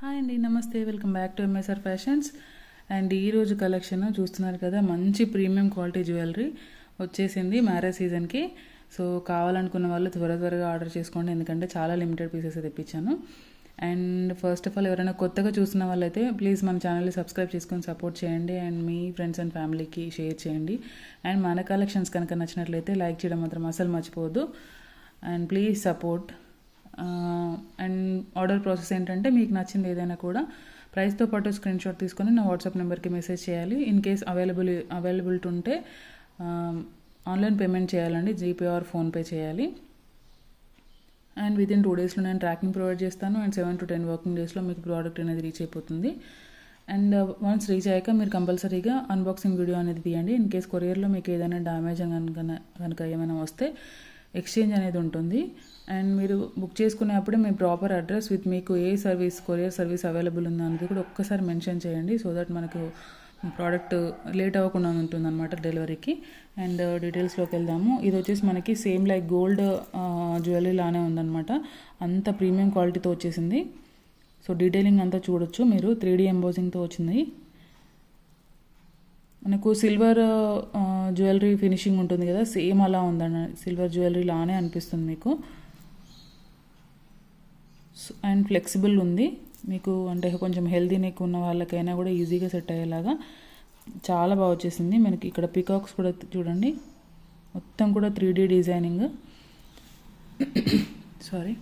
Hi అండి, నమస్తే, welcome back to MSR fashions. And ఈరోజు కలెక్షన్ చూస్తున్నారు కదా, మంచి ప్రీమియం క్వాలిటీ జ్యువెలరీ వచ్చేసింది మ్యారేజ్ సీజన్కి. సో కావాలనుకున్న వాళ్ళు త్వరగా ఆర్డర్ చేసుకోండి, ఎందుకంటే చాలా లిమిటెడ్ పీసెస్ తెప్పించాను. అండ్ ఫస్ట్ ఆఫ్ ఆల్ ఎవరైనా కొత్తగా చూసిన వాళ్ళైతే ప్లీజ్ మన ఛానల్ని సబ్స్క్రైబ్ చేసుకొని సపోర్ట్ చేయండి. అండ్ మీ ఫ్రెండ్స్ అండ్ ఫ్యామిలీకి షేర్ చేయండి. అండ్ మన కలెక్షన్స్ కనుక నచ్చినట్లయితే లైక్ చేయడం మాత్రం అసలు మర్చిపోవద్దు. And please support. And order process ఏంటంటే, మీకు నచ్చింది ఏదైనా కూడా ప్రైస్తో పాటు స్క్రీన్ షాట్ తీసుకొని నా వాట్సాప్ నెంబర్కి మెసేజ్ చేయాలి. ఇన్ కేస్ అవైలబిలిటీ ఉంటే ఆన్లైన్ పేమెంట్ చేయాలండి, జీపే ఆర్ ఫోన్పే చేయాలి. అండ్ వితిన్ 2 డేస్లో నేను ట్రాకింగ్ ప్రొవైడ్ చేస్తాను. అండ్ 7 to 10 వర్కింగ్ డేస్లో మీకు ప్రోడక్ట్ అనేది రీచ్ అయిపోతుంది. అండ్ వన్స్ రీచ్ అయ్యాక మీరు కంపల్సరీగా అన్బాక్సింగ్ వీడియో అనేది తీయండి. ఇన్ కేస్ కొరియర్లో మీకు ఏదైనా డ్యామేజ్ కనుక ఏమైనా వస్తే ఎక్స్చేంజ్ అనేది ఉంటుంది. అండ్ మీరు బుక్ చేసుకునేప్పుడే మీ ప్రాపర్ అడ్రస్ విత్ మీకు ఏ సర్వీస్, కొరియర్ సర్వీస్ అవైలబుల్ ఉందో అనేది కూడా ఒక్కసారి మెన్షన్ చేయండి. సో దట్ మనకు ప్రోడక్ట్ లేట్ అవ్వకుండా ఉంటుంది అనమాట డెలివరీకి. అండ్ డీటెయిల్స్లోకి వెళ్దాము. ఇది వచ్చేసి మనకి సేమ్ లైక్ గోల్డ్ జ్యువెలరీ లానే ఉందన్నమాట. అంత ప్రీమియం క్వాలిటీతో వచ్చేసింది. సో డీటెయిలింగ్ అంతా చూడొచ్చు మీరు. 3D ఎంబోజింగ్తో వచ్చింది. మనకు సిల్వర్ జ్యువెలరీ ఫినిషింగ్ ఉంటుంది కదా, సేమ్ అలా ఉందండి. సిల్వర్ జ్యువెలరీ లానే అనిపిస్తుంది మీకు. అండ్ ఫ్లెక్సిబుల్ ఉంది మీకు, అంటే కొంచెం హెల్తీ నెక్ ఉన్న వాళ్ళకైనా కూడా ఈజీగా సెట్ అయ్యేలాగా చాలా బాగా వచ్చేసింది. మనకి ఇక్కడ పికాక్స్ కూడా చూడండి, మొత్తం కూడా 3D డిజైనింగ్. సారీ,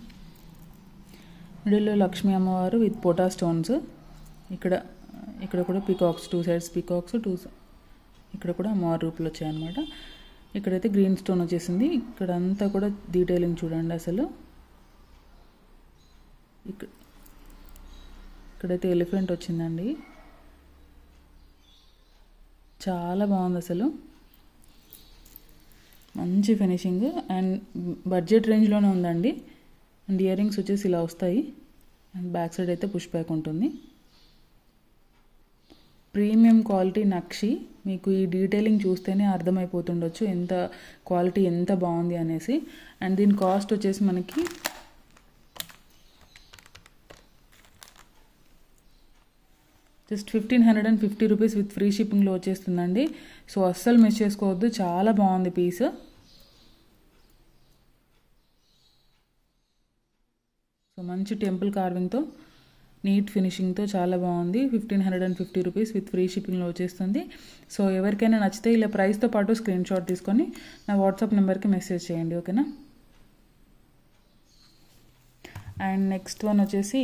మిడిల్లో లక్ష్మీ అమ్మవారు విత్ పోటా స్టోన్స్. ఇక్కడ కూడా పికాక్స్, 2 సైడ్స్ పికాక్స్, ఇక్కడ కూడా అమ్మవారి రూపులు వచ్చాయన్నమాట. ఇక్కడైతే గ్రీన్ స్టోన్ వచ్చేసింది. ఇక్కడంతా కూడా డీటెయిలింగ్ చూడండి అసలు. ఇక్కడైతే ఎలిఫెంట్ వచ్చిందండి, చాలా బాగుంది అసలు. మంచి ఫినిషింగ్ అండ్ బడ్జెట్ రేంజ్లోనే ఉందండి. అండ్ ఇయర్ రింగ్స్ వచ్చేసి ఇలా వస్తాయి. అండ్ బ్యాక్ సైడ్ అయితే పుష్ బ్యాక్ ఉంటుంది. ప్రీమియం క్వాలిటీ నక్షి. మీకు ఈ డీటెయిలింగ్ చూస్తేనే అర్థమైపోతుండొచ్చు ఎంత క్వాలిటీ ఎంత బాగుంది అనేసి. అండ్ దీని కాస్ట్ వచ్చేసి మనకి జస్ట్ 1550 రూపీస్ విత్ ఫ్రీ షిప్పింగ్లో వచ్చేస్తుందండి. సో అస్సలు మిస్ చేసుకోవద్దు, చాలా బాగుంది పీస్. సో మంచి టెంపుల్ కార్వింగ్తో, నీట్ ఫినిషింగ్తో చాలా బాగుంది. 1550 రూపీస్ విత్ ఫ్రీ షిప్పింగ్లో వచ్చేస్తుంది. సో ఎవరికైనా నచ్చితే ఇలా ప్రైస్తో పాటు స్క్రీన్ షాట్ తీసుకొని నా వాట్సాప్ నెంబర్కి మెసేజ్ చేయండి, ఓకేనా. అండ్ నెక్స్ట్ వన్ వచ్చేసి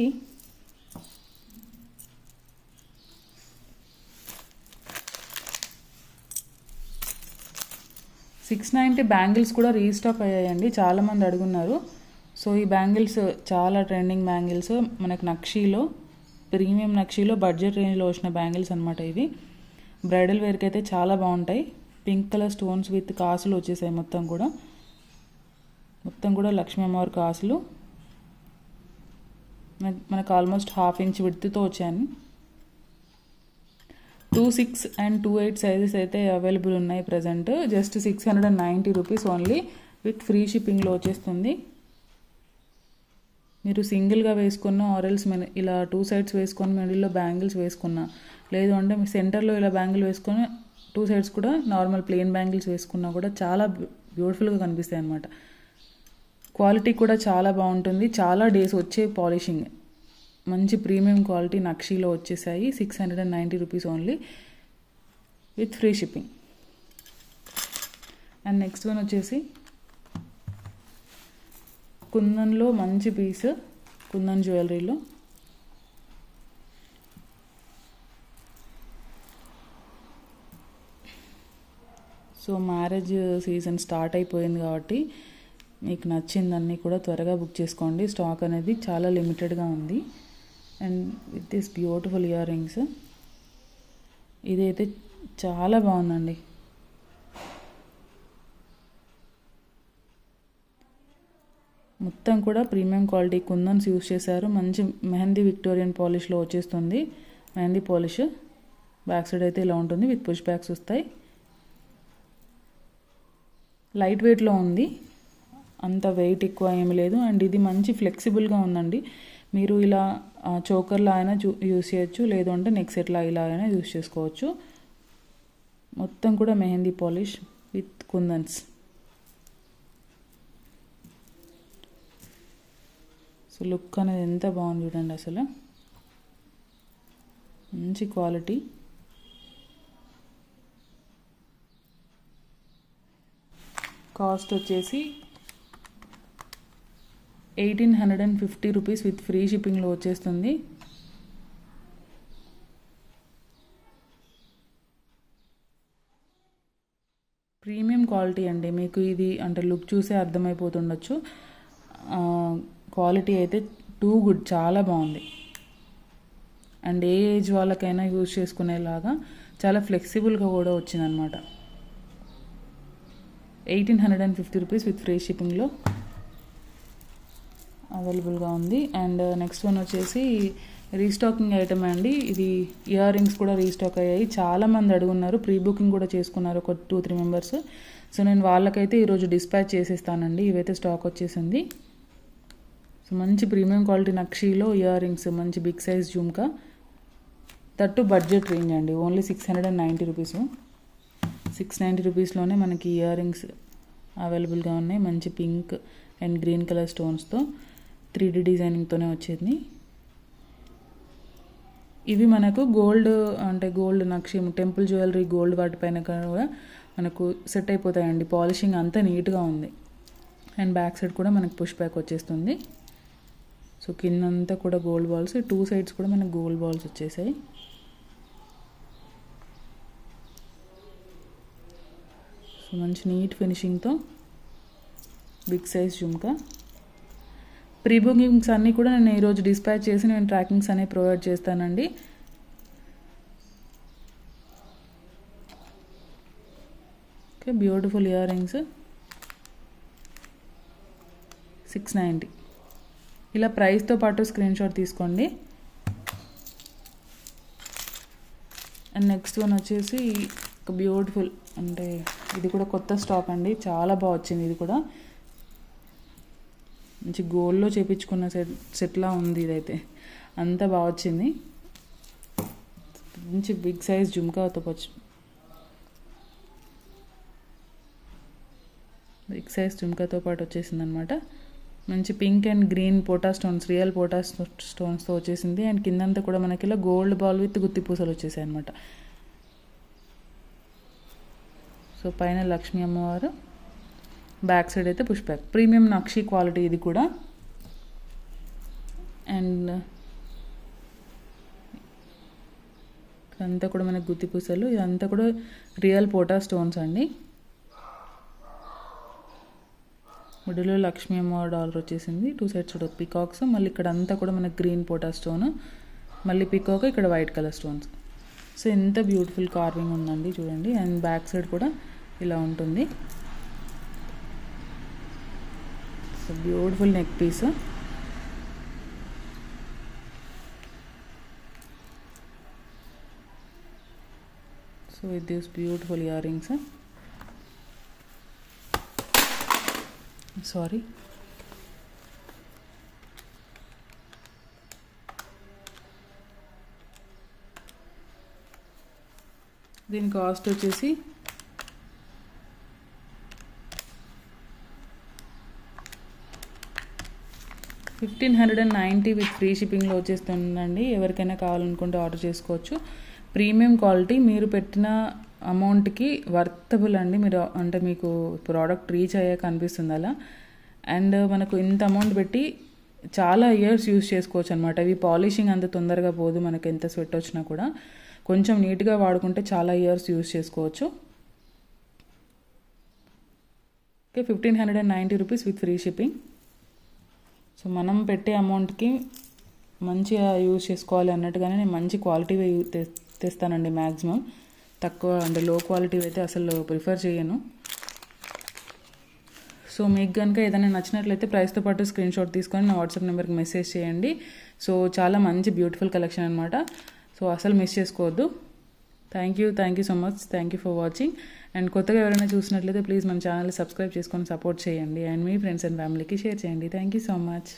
$690 బ్యాంగిల్స్ కూడా రీస్టాక్ అయ్యాయండి, చాలామంది అడుగున్నారు. సో ఈ బ్యాంగిల్స్ చాలా ట్రెండింగ్ బ్యాంగిల్స్, మనకు నక్షీలో, ప్రీమియం నక్షీలో బడ్జెట్ రేంజ్లో వచ్చిన బ్యాంగిల్స్ అనమాట ఇవి. బ్రైడల్ వేర్కి అయితే చాలా బాగుంటాయి. పింక్ కలర్ స్టోన్స్ విత్ కాసులు వచ్చేసాయి. మొత్తం కూడా లక్ష్మీ అమ్మవారి కాసులు. మనకు ఆల్మోస్ట్ 1/2 ఇంచ్ విడ్త్తో వచ్చాను. 2/6 and 2/8 సైజెస్ అయితే అవైలబుల్ ఉన్నాయి present. Just 690 rupees only with free షిప్పింగ్లో వచ్చేస్తుంది. మీరు సింగిల్గా వేసుకున్న ఆరెల్స్ ఇలా 2 సైడ్స్ వేసుకొని మిడిల్లో బ్యాంగిల్స్ వేసుకున్నా, లేదు అంటే మీ సెంటర్లో ఇలా బ్యాంగిల్ వేసుకొని 2 సైడ్స్ కూడా నార్మల్ ప్లెయిన్ బ్యాంగిల్స్ వేసుకున్నా కూడా చాలా బ్యూటిఫుల్గా కనిపిస్తాయి అన్నమాట. క్వాలిటీ కూడా చాలా బాగుంటుంది, చాలా డేస్ వచ్చే పాలిషింగ్. మంచి ప్రీమియం క్వాలిటీ నక్షీలో వచ్చేసాయి. 690 rupees only with free shipping. And next one వచ్చేసి కుందన్లో మంచి పీస్, కుందన్ జ్యువెలరీలో. సో మ్యారేజ్ సీజన్ స్టార్ట్ అయిపోయింది కాబట్టి మీకు నచ్చిందన్నీ కూడా త్వరగా బుక్ చేసుకోండి. స్టాక్ అనేది చాలా లిమిటెడ్గా ఉంది. And with this beautiful ear rings, ఇదైతే చాలా బాగుందండి. మొత్తం కూడా ప్రీమియం క్వాలిటీ కుందన్స్ యూస్ చేశారు. మంచి మెహందీ విక్టోరియన్ పాలిష్లో వచ్చేస్తుంది. మెహందీ పాలిష్. బ్యాక్ సైడ్ అయితే ఇలా ఉంటుంది విత్ పుష్ బ్యాక్స్ వస్తాయి. లైట్ వెయిట్లో ఉంది, అంత వెయిట్ ఎక్కువ ఏమి లేదు. అండ్ ఇది మంచి ఫ్లెక్సిబుల్గా ఉందండి. మీరు ఇలా చోకర్లా అయినా యూస్ చేయొచ్చు, లేదు అంటే నెక్ సెట్లా ఇలా అయినా యూస్ చేసుకోవచ్చు. మొత్తం కూడా mehndi polish with kundans. So look అనేది ఎంత బాగుంది చూడండి, అసలు మంచి క్వాలిటీ. కాస్ట్ వచ్చేసి 1850 రూపీస్ విత్ ఫ్రీ షిప్పింగ్లో వచ్చేస్తుంది. ప్రీమియం క్వాలిటీ అండి, మీకు ఇది అంటే లుక్ చూసే అర్థమైపోతుండొచ్చు. క్వాలిటీ అయితే టూ గుడ్, చాలా బాగుంది. అండ్ ఏ ఏజ్ వాళ్ళకైనా యూజ్ చేసుకునేలాగా చాలా ఫ్లెక్సిబుల్గా కూడా వచ్చిందనమాట. 1850 రూపీస్ విత్ ఫ్రీ షిప్పింగ్లో అవైలబుల్గా ఉంది. అండ్ నెక్స్ట్ వన్ వచ్చేసి రీస్టాకింగ్ ఐటమ్ అండి. ఇది ఇయర్ రింగ్స్ కూడా రీస్టాక్ అయ్యాయి. చాలామంది అడుగున్నారు, ప్రీ బుకింగ్ కూడా చేసుకున్నారు ఒక 2-3 మెంబర్స్. సో నేను వాళ్ళకైతే ఈరోజు డిస్పాచ్ చేసేస్తానండి. ఇవైతే స్టాక్ వచ్చేసింది. సో మంచి ప్రీమియం క్వాలిటీ నక్షీలో ఇయర్ రింగ్స్, మంచి బిగ్ సైజ్ జుమ్కా, తట్టు బడ్జెట్ రేంజ్ అండి. Only 690 rupees. 690 రూపీస్లోనే మనకి ఇయర్ రింగ్స్ అవైలబుల్గా ఉన్నాయి. మంచి పింక్ అండ్ గ్రీన్ కలర్ స్టోన్స్తో 3D డిజైనింగ్తోనే వచ్చింది. ఇవి మనకు గోల్డ్ అంటే గోల్డ్ నక్షి, టెంపుల్ జ్యువెలరీ గోల్డ్ వాటిపైన కూడా మనకు సెట్ అయిపోతాయండి. పాలిషింగ్ అంతా నీట్గా ఉంది. అండ్ బ్యాక్ సైడ్ కూడా మనకు పుష్ బ్యాక్ వచ్చేస్తుంది. సో కిందంతా కూడా గోల్డ్ బాల్స్, 2 సైడ్స్ కూడా మనకు గోల్డ్ బాల్స్ వచ్చేసాయి. సో మంచి నీట్ ఫినిషింగ్తో big size jhumka. Pre bookings అన్నీ కూడా నేను ఈరోజు డిస్పాచ్ చేసి నేను ట్రాకింగ్స్ అనేవి ప్రొవైడ్ చేస్తానండి. Okay, beautiful ear rings 690. ఇలా ప్రైస్తో పాటు స్క్రీన్ షాట్ తీసుకోండి. అండ్ నెక్స్ట్ వన్ వచ్చేసి ఒక బ్యూటిఫుల్, అంటే ఇది కూడా కొత్త స్టాక్ అండి, చాలా బాగా వచ్చింది. ఇది కూడా మంచి గోల్డ్లో చేపించుకున్న సెట్లా ఉంది. ఇదైతే అంత బాగా వచ్చింది. మంచి బిగ్ సైజ్ జుమ్కాతో బిగ్ సైజ్ జుమ్కాతో పాటు వచ్చేసింది అనమాట. మంచి pink and green pota stones, real pota స్టోన్స్తో వచ్చేసింది. అండ్ కిందంతా కూడా మనకి ఇలా గోల్డ్ బాల్ విత్ గుత్తి పూసలు వచ్చేసాయి అనమాట. సో పైన లక్ష్మీ అమ్మవారు, బ్యాక్ సైడ్ అయితే పుష్ బ్యాక్. ప్రీమియం నక్షి క్వాలిటీ ఇది కూడా. అండ్ ఇదంతా కూడా మనకు గుత్తి పూసలు, ఇదంతా కూడా రియల్ పోటా స్టోన్స్ అండి. మిడిల్లో లక్ష్మీ అమ్మవారి డాలర్ వచ్చేసింది. 2 సైడ్స్ కూడా పికాక్స్. మళ్ళీ ఇక్కడ అంతా కూడా మనకు గ్రీన్ పోటా స్టోన్, మళ్ళీ పికాక్, ఇక్కడ వైట్ కలర్ స్టోన్స్. సో ఎంత బ్యూటిఫుల్ కార్వింగ్ ఉందండి చూడండి. అండ్ బ్యాక్ సైడ్ కూడా ఇలా ఉంటుంది. So beautiful neck piece. So with this beautiful earrings. Sorry, దీని కాస్ట్ వచ్చేసి 1590 విత్ ఫ్రీ షిప్పింగ్లో వచ్చేస్తుందండి. ఎవరికైనా కావాలనుకుంటే ఆర్డర్ చేసుకోవచ్చు. ప్రీమియం క్వాలిటీ, మీరు పెట్టిన అమౌంట్కి వర్తబుల్ అండి. మీరు అంటే మీకు ప్రోడక్ట్ రీచ్ అయ్యాక అనిపిస్తుంది అలా. అండ్ మనకు ఇంత అమౌంట్ పెట్టి చాలా ఇయర్స్ యూస్ చేసుకోవచ్చు అనమాట. ఇవి పాలిషింగ్ అంత తొందరగా పోదు, మనకు ఎంత స్వెట్ వచ్చినా కూడా కొంచెం నీట్గా వాడుకుంటే చాలా ఇయర్స్ యూస్ చేసుకోవచ్చు. Okay, 1590 rupees with free shipping. So మనం పెట్టే అమౌంట్కి మంచిగా యూజ్ చేసుకోవాలి అన్నట్టుగానే నేను మంచి క్వాలిటీ తెస్తానండి. మ్యాక్సిమం తక్కువ అంటే లో క్వాలిటీ అయితే అసలు ప్రిఫర్ చేయను. సో మీకు కనుక ఏదైనా నచ్చినట్లయితే ప్రైస్తో పాటు స్క్రీన్ షాట్ తీసుకొని నా వాట్సాప్ నెంబర్కి మెసేజ్ చేయండి. సో చాలా మంచి బ్యూటిఫుల్ కలెక్షన్ అనమాట. సో అసలు మిస్ చేసుకోవద్దు. Thank you so much. Thank you for watching. And కొత్తగా ఎవరైనా చూసినట్లయితే ప్లీజ్ మన ఛానల్ని సబ్స్క్రైబ్ చేసుకొని సపోర్ట్ చేయండి. అండ్ మీ ఫ్రెండ్స్ అండ్ ఫ్యామిలీకి షేర్ చేయండి. Thank you so much.